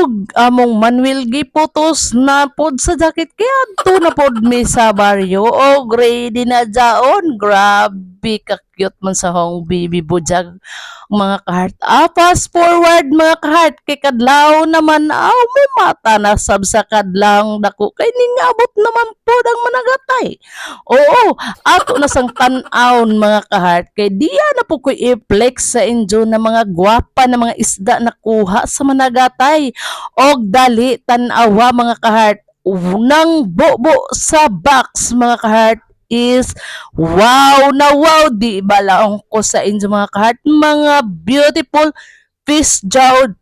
og among Manuel giputos na pod sa jacket kaya adto na pod mi sa baryo og ready na jaon. Grabe ka cute man sa hong baby bujag mga kahart. Fast forward mga kahart kay kadlaw naman may mata na sab sa kadlang dako kay ningabot naman pod ang managatay. Oo, ato na sang tan-awon mga kahart kay diya na po ko i-flex sa inyo na mga gwapa na mga isda na kuha sa managatay. Og dali tan-awa mga kahart. Unang bobo sa box mga kahart is wow na wow, di ba laong ko sa inyo mga kahart, mga beautiful fish jawd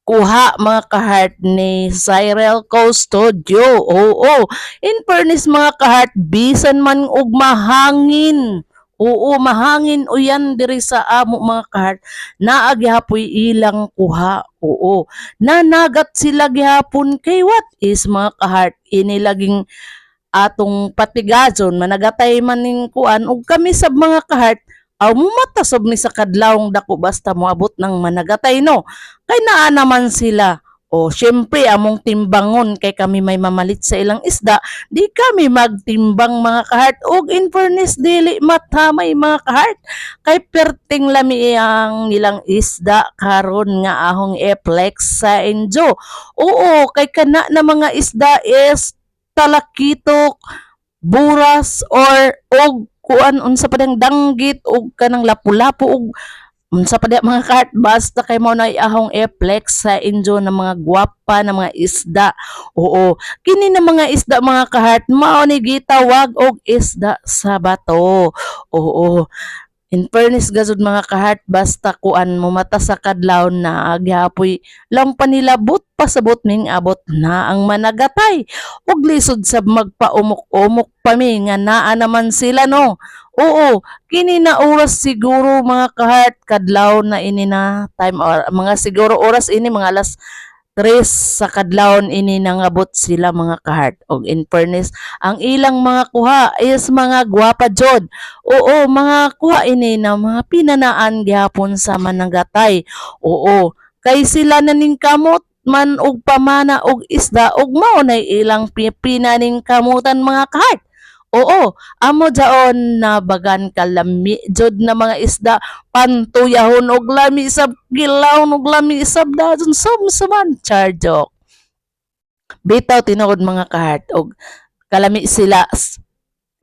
kuha mga kahart ni Cyril Custodio. Oo, in fairness mga kahart, bisan man og mahangin. Oo, mahangin o yan diri sa amo mga kahart. Naagyapoy ilang kuha. Oo, nanagat sila gihapon kay what is mga kahart inilaging atong patigason managatay man ning kuan ug kami sab mga kahart mumatasog ni sa kadlawng dako basta moabot ng managatay no kay naa naman sila. O syempre among timbangon kay kami may mamalit sa ilang isda, di kami magtimbang mga kahart og in fairness dili matamay mga kahart kay perting lami ang nilang isda karon nga ahong e-flex sa inyo. Oo, kay kana na mga isda is talakitok, buras or og kuan unsa pa dang danggit og kanang lapu-lapu og unsa pa mga kahart basta kay mo na ahong e-flex sa inyo na mga gwapa na mga isda. Oo, kini na mga isda mga kahart mao ni gitawag og isda sa bato. Oo, in fairness gazud mga kahart basta kuan mo mata sa kadlaw na agyapoy lang panilabot pasabot ning abot na ang managatay ug lisod sa magpaumok-umok pa mi nga naa naman sila no. Oo, kini na oras siguro mga kahart kadlaw na ini na time or mga siguro oras ini mga alas 3 sa kadlawon ini nangabot sila mga kahart. Og in fairness, ang ilang mga kuha is mga gwapa jod. Oo, mga kuha ini na mga pinanaan gyapon sa managatay. Oo, kay sila naning kamot man og pamana og isda og mao nay ilang pinaning kamutan mga kahart. Oo, amo jaon na bagan kalami jud na mga isda pantuyahon og lami sab gilaw og lami sab dajon samsaman charjok. Bitaw tinuod mga kahart og kalami sila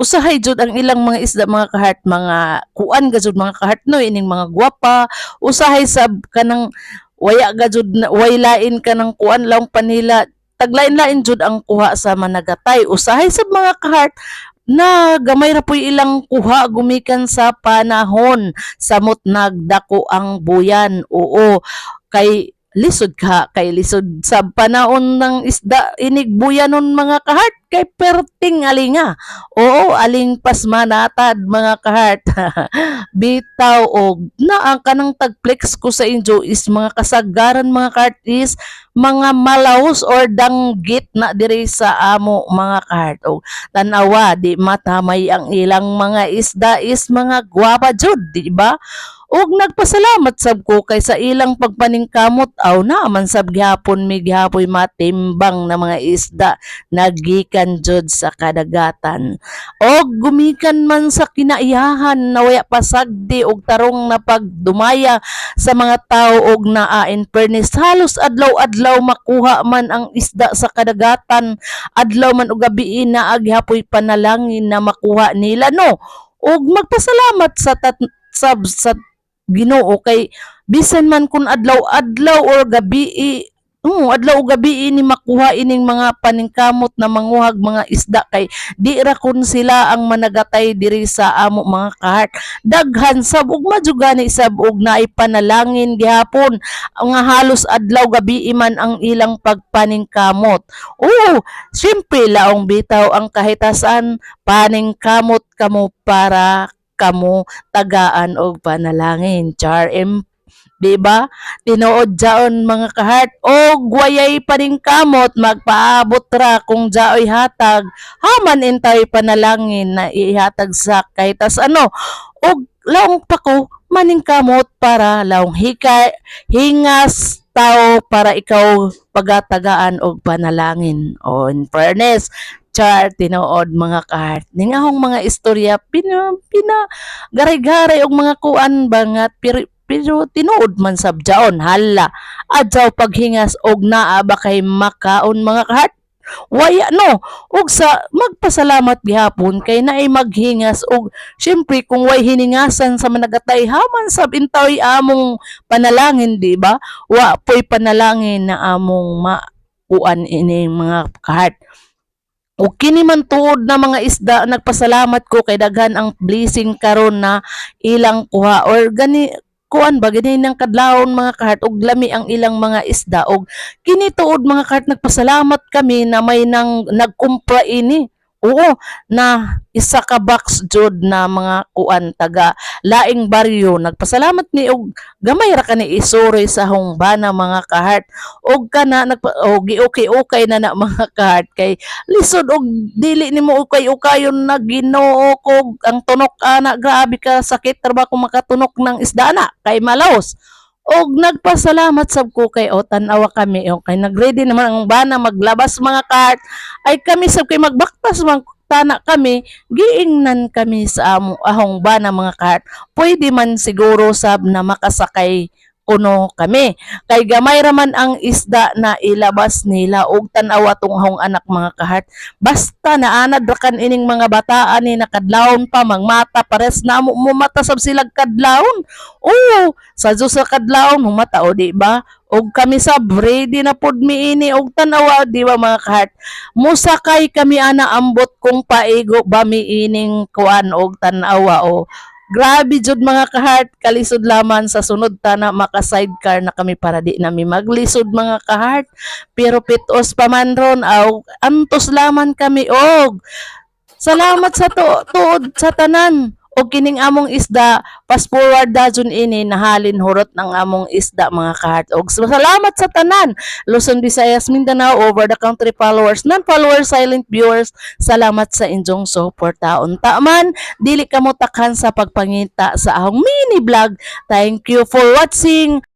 usahay jud ang ilang mga isda mga kahart mga kuan gajud mga kahart no ining mga gwapa usahay sab kanang waya gajud way lain kanang kuan lang panila taglain-lain jud ang kuha sa managatay usahay sab mga kahart na gamay ra po'y ilang kuha gumikan sa panahon samot nagdako ang buyan. Oo, kay lisod ka kay lisod sa panahon ng isda inig buyanon mga kahart kay perting alinga. Oo, aling pasmanatad mga kahart. Bitaw og naa kanang tagflex ko sa inyo is mga kasagaran mga kahart is mga malaos or danggit na diri sa amo mga kahart. Og tanawa di matamay ang ilang mga isda is mga gwapa jud, di ba? Og nagpasalamat sab ko kay sa ilang pagpaningkamot aw na man sab gihapon mi gihapoy matimbang na mga isda nagikan jud sa kadagatan. Og gumikan man sa kinaiyahan na waya pasagdi og tarong na pagdumaya sa mga tao og naa in fairness halos adlaw-adlaw makuha man ang isda sa kadagatan adlaw man og gabi na aghapoy panalangin na makuha nila no. Og magpasalamat sa Ginoo kay bisan man kun adlaw-adlaw or gabi adlaw o gabi ini makuha ining mga paningkamot na manguhag mga isda kay di ra kun sila ang managatay diri sa amo mga kahart daghan sab ug madugani sab og naay panalangin gihapon nga halos adlaw gabi man ang ilang pagpaningkamot. Oo, syempre laong bitaw ang kahitasan paningkamot kamo para kamo tagaan og panalangin. Char di ba? Tinuod jaon mga kahart og wayay paningkamot magpaabot ra kung jaoy hatag haman intay panalangin na ihatag sa kahit ano. og laong pa ko maning kamot para laong hingas tao para ikaw pagatagaan og panalangin. O in fairness, char tinuod mga kahart. Ningahong mga istorya garay-garay og mga kuan bangat pero tinuod man sabjaon hala adjaw paghingas og naa ba kay makaon mga kahart. Waya no, ug sa magpasalamat gihapon kay naay maghingas og syempre kung way hiningasan sa managatay haman sab intaw among panalangin di ba? Wa poy panalangin na among kuan ini mga kahart. O kini man tuod na mga isda nagpasalamat ko kay daghan ang blessing karon na ilang kuha or gani kuan ba gani nang kadlawon mga kahart og lami ang ilang mga isda og kini tuod mga kahart nagpasalamat kami na may nang nagkumpra ini. Oo, na isa ka box jud na mga kuan taga laing baryo nagpasalamat ni og gamay ra kani isuri sa hungbana mga kahart og kana okay na mga kahart kay lisod og dili nimo ukay-ukayon na Ginoo kog ang tunok ana grabe ka sakit ra ba kung makatunok ng isda na kay malaos og nagpasalamat sab ko kay o tan-awa kami o kay nagready naman ang bana maglabas mga kahart ay kami sab kay magbaktas man tana kami giingnan kami sa ahong bana mga kahart pwede man siguro sab na makasakay kuno kami kay gamay raman ang isda na ilabas nila og tan-awa tong ahong anak mga kahart basta naanad ra kan ining mga bataan ni nakadlawon pa mangmata pares na mo mata sab sila kadlawon oo sa Diyos sa kadlawon humata o di ba og kami sab ready na pod miini og tan-awa di ba mga kahart musakay kami ana ambot kung paigo ba miining kuan og tan-awa o grabe jud mga kahart kalisod laman sa sunod tana maka sidecar na kami para di nami maglisod mga kahart pero pitos pa man ron aw antos laman kami og salamat sa tuod sa tanan o kining among isda fast forward dajon ini nahalin hurot ng among isda mga kahart og salamat sa tanan Luzon, Visayas, Mindanao over the country followers non-followers silent viewers salamat sa inyong suporta unta man dili kamo takhan sa pagpangita sa ahong mini vlog thank you for watching